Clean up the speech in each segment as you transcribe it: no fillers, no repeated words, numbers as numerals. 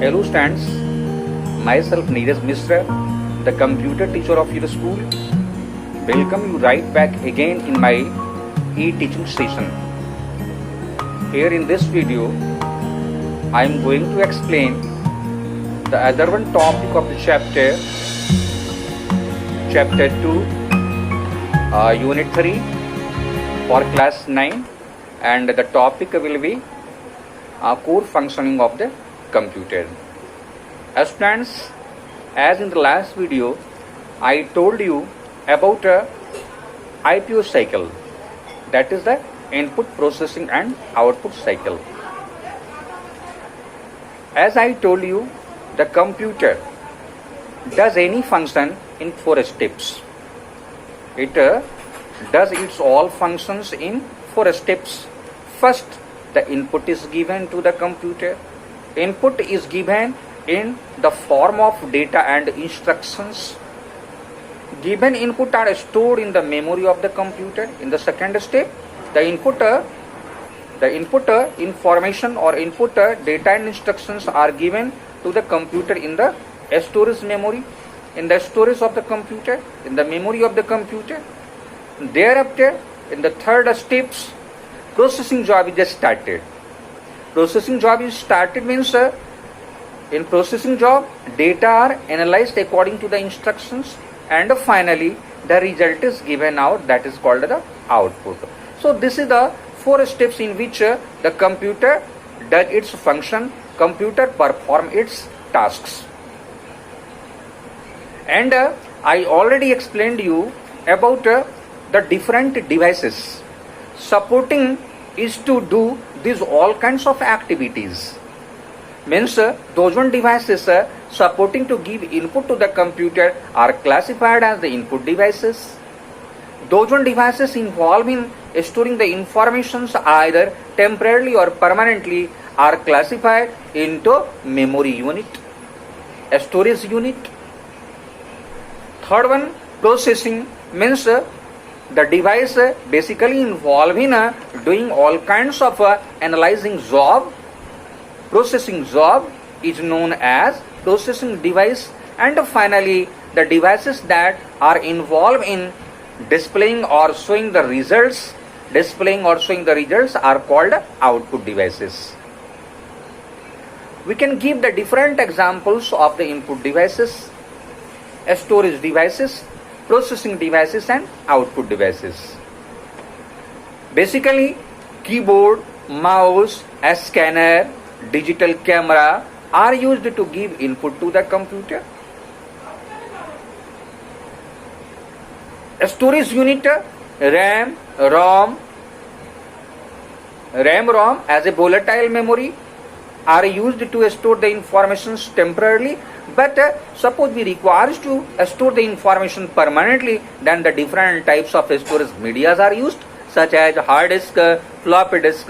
Hello students, myself Neeraj Mishra, the computer teacher of your school. Welcome you right back again in my e-teaching session. Here in this video, I am going to explain the other one topic of the chapter 2, Unit 3 for class 9, and the topic will be core functioning of the computer. Students, as in the last video, I told you about IPO cycle, that is the input processing and output cycle. As I told you, the computer does any function in 4 steps. It does its all functions in 4 steps. First, the input is given to the computer. Input is given in the form of data and instructions. Given input are stored in the memory of the computer. In the second step, the input information or input data and instructions are given to the computer in the storage memory, in the storage of the computer, in the memory of the computer. Thereafter, in the third steps, processing job is started. Processing job is started means in processing job, data are analyzed according to the instructions, and finally the result is given out, that is called the output. So this is the 4 steps in which the computer does its function, computer perform its tasks. And I already explained you about the different devices supporting is to do these all kinds of activities. Means those one devices supporting to give input to the computer are classified as the input devices. Those one devices involved in storing the informations either temporarily or permanently are classified into memory unit, storage unit. Third one, processing, means the device basically involved in doing all kinds of analyzing job. Processing job is known as processing device. And finally, the devices that are involved in displaying or showing the results, are called output devices. We can give the different examples of the input devices, storage devices, processing devices and output devices. Basically, keyboard, mouse, a scanner, digital camera are used to give input to the computer. A storage unit, RAM, ROM as a volatile memory are used to store the informations temporarily, but suppose we require to store the information permanently, then the different types of storage medias are used, such as hard disk, floppy disk,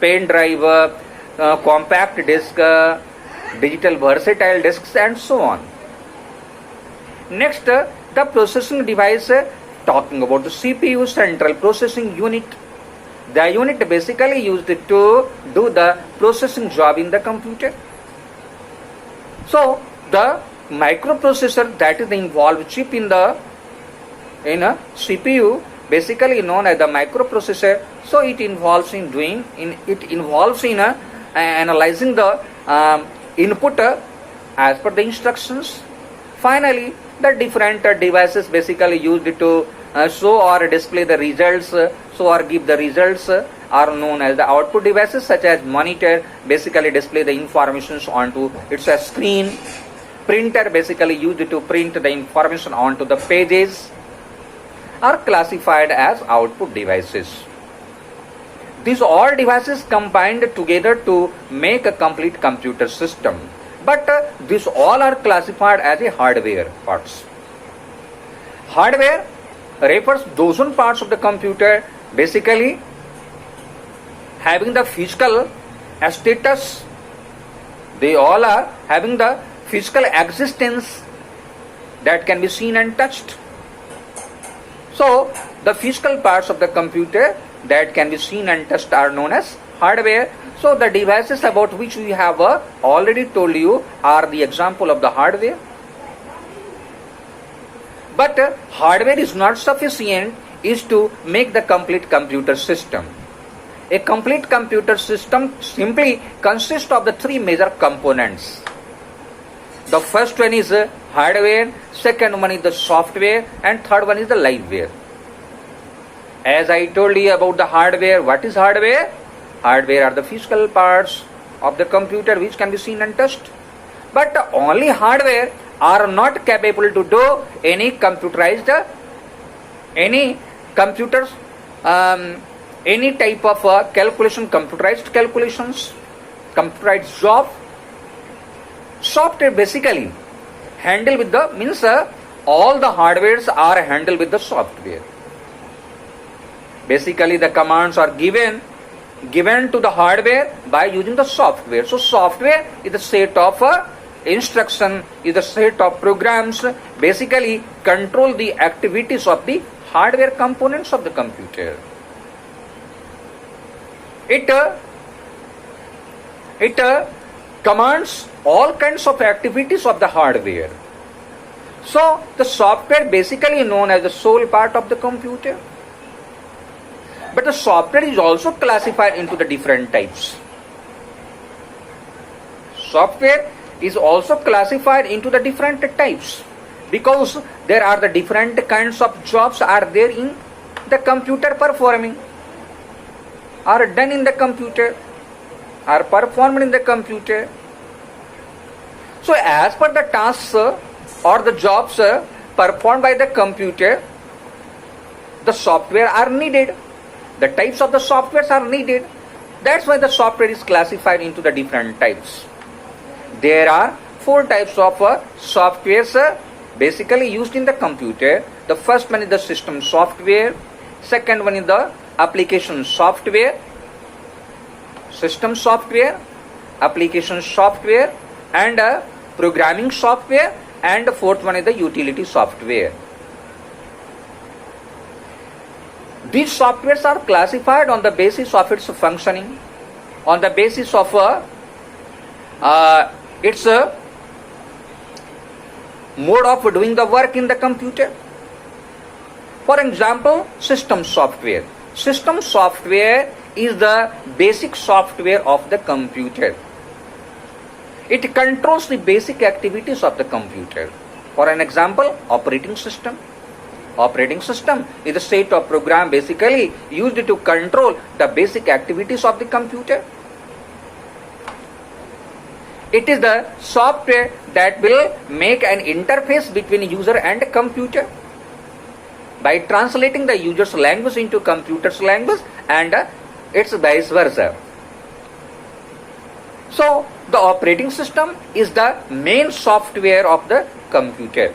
pen drive, compact disk, digital versatile disks, and so on. Next, the processing device, talking about the CPU, central processing unit. The unit basically used to do the processing job in the computer. So the microprocessor, that is the involved chip in a CPU, basically known as the microprocessor. So it involves in analyzing the input as per the instructions. Finally, the different devices basically used to show or display the results, show or give the results, are known as the output devices, such as monitor, basically display the informations onto its screen. Printer, basically used to print the information onto the pages, are classified as output devices. These all devices combined together to make a complete computer system, but these all are classified as a hardware parts. Hardware refers those parts of the computer basically having the physical status. They all are having the physical existence that can be seen and touched. So the physical parts of the computer that can be seen and touched are known as hardware. So the devices about which we have already told you are the example of the hardware. But hardware is not sufficient is to make the complete computer system. A complete computer system simply consists of the three major components. The first one is hardware, second one is the software, and third one is the liveware. As I told you about the hardware, what is hardware? Hardware are the physical parts of the computer which can be seen and touched. But only hardware are not capable to do any computerized, any computers, any type of calculation, computerized calculations, computerized job. Software basically handle with the means all the hardwares are handled with the software. Basically the commands are given to the hardware by using the software. So software is a set of instruction, is a set of programs basically control the activities of the hardware components of the computer. It commands all kinds of activities of the hardware. So the software basically known as the soul part of the computer. But the software is also classified into the different types. Software is also classified into the different types because there are the different kinds of jobs are there in the computer performing, are done in the computer, are performed in the computer. So as per the tasks or the jobs performed by the computer, the software are needed. The types of the softwares are needed. That's why the software is classified into the different types. There are 4 types of softwares basically used in the computer. The first one is the system software. Second one is the application software, system software, application software, and programming software, and the fourth one is the utility software. These softwares are classified on the basis of its functioning, on the basis of its mode of doing the work in the computer. For example, system software. System software is the basic software of the computer. It controls the basic activities of the computer. For an example, operating system. Operating system is a set of program basically used to control the basic activities of the computer. It is the software that will make an interface between user and computer by translating the user's language into computer's language, and it's vice versa. So the operating system is the main software of the computer,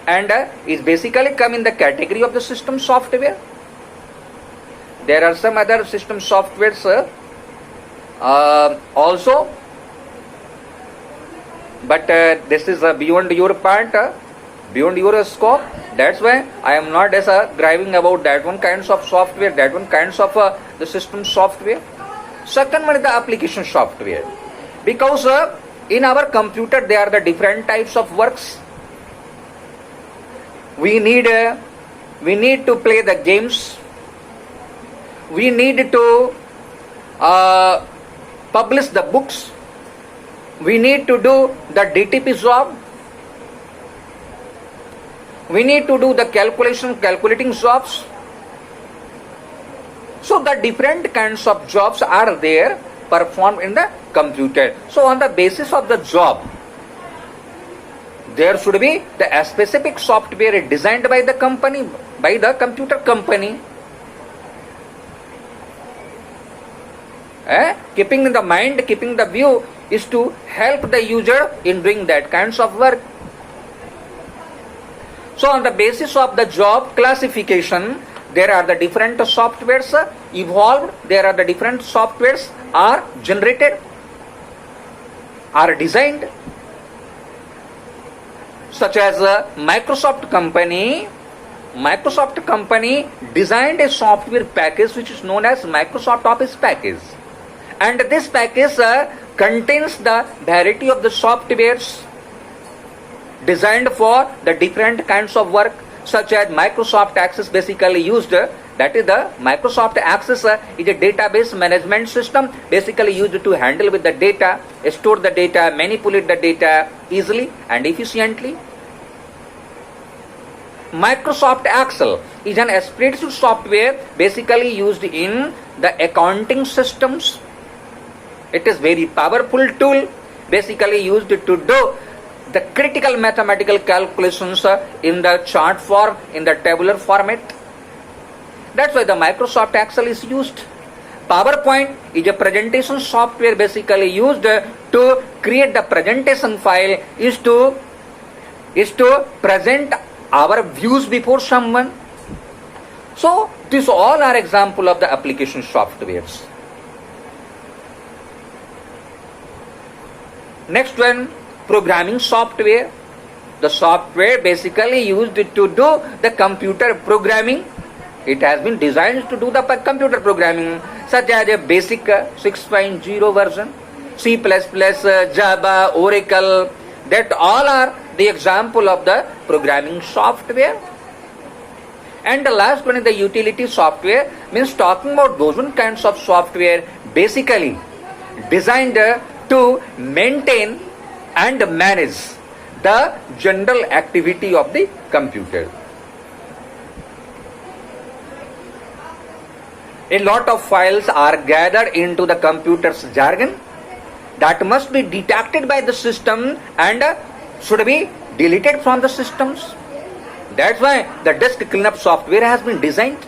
and is basically come in the category of the system software. There are some other system softwares also, but this is beyond your part, beyond your scope. That's why I am not driving about that one kinds of software, that one kinds of the system software. Second one is the application software, because in our computer there are the different types of works. We need to play the games. We need to publish the books. We need to do the DTP job. We need to do the calculating jobs. So the different kinds of jobs are there performed in the computer. So on the basis of the job, there should be the specific software designed by the company, by the computer company. Keeping in the mind, keeping the view is to help the user in doing that kinds of work. So on the basis of the job classification, there are the different softwares evolved, there are the different softwares are generated, are designed, such as Microsoft company Microsoft company designed a software package which is known as Microsoft Office package, and this package contains the variety of the softwares designed for the different kinds of work, such as Microsoft Access basically used, that is the Microsoft Access is a database management system basically used to handle with the data, store the data, manipulate the data easily and efficiently. Microsoft Excel is an spreadsheet software basically used in the accounting systems. It is very powerful tool basically used to do the critical mathematical calculations in the chart form, in the tabular format. That's why the Microsoft Excel is used. PowerPoint is a presentation software basically used to create the presentation file, is to present our views before someone. So these all are example of the application softwares. Next one, programming software. The software basically used to do the computer programming. It has been designed to do the computer programming, such as a basic 6.0 version, C++, Java, Oracle. That all are the example of the programming software. And the last one is the utility software, means talking about those one kinds of software basically designed to maintain and manage the general activity of the computer. A lot of files are gathered into the computer's jargon that must be detected by the system and should be deleted from the systems. That's why the disk cleanup software has been designed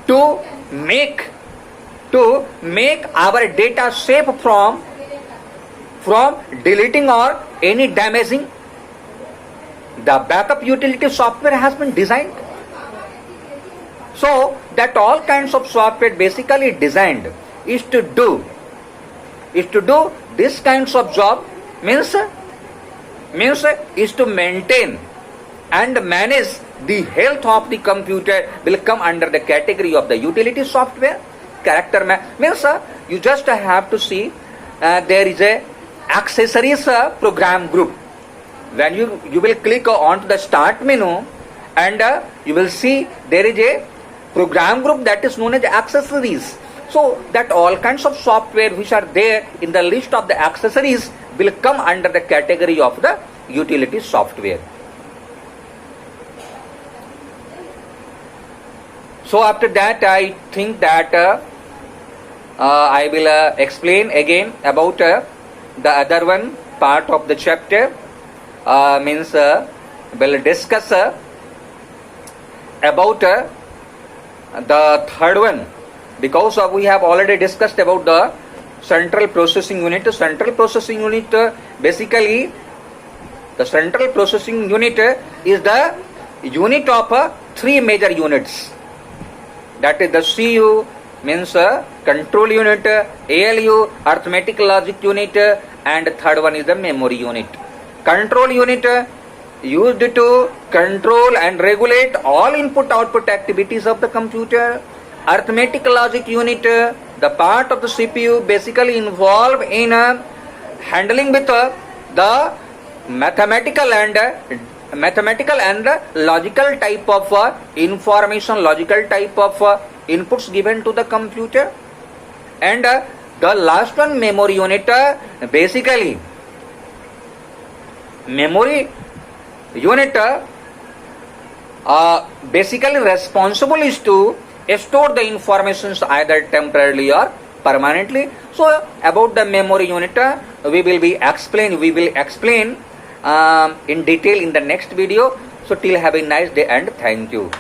to make our data safe from deleting or any damaging. The backup utility software has been designed so that all kinds of software basically designed is to do this kinds of job, means is to maintain and manage the health of the computer, will come under the category of the utility software. Character means you just have to see there is a accessories program group. When you will click on to the start menu and you will see there is a program group that is known as accessories. So that all kinds of software which are there in the list of the accessories will come under the category of the utility software. So after that I think that I will explain again about the other one part of the chapter, will discuss about the third one, because we have already discussed about the central processing unit. Central processing unit basically, the central processing unit is the unit of three major units, that is the CU, means control unit, ALU, arithmetic logic unit, and third one is the memory unit. Control unit used to control and regulate all input output activities of the computer. Arithmetic logic unit, the part of the CPU basically involved in handling with the mathematical and logical type of information, logical type of inputs given to the computer. And the last one, memory unit, basically memory unit basically responsible is to store the informations either temporarily or permanently. So about the memory unit we will explain in detail in the next video. So till have a nice day and thank you.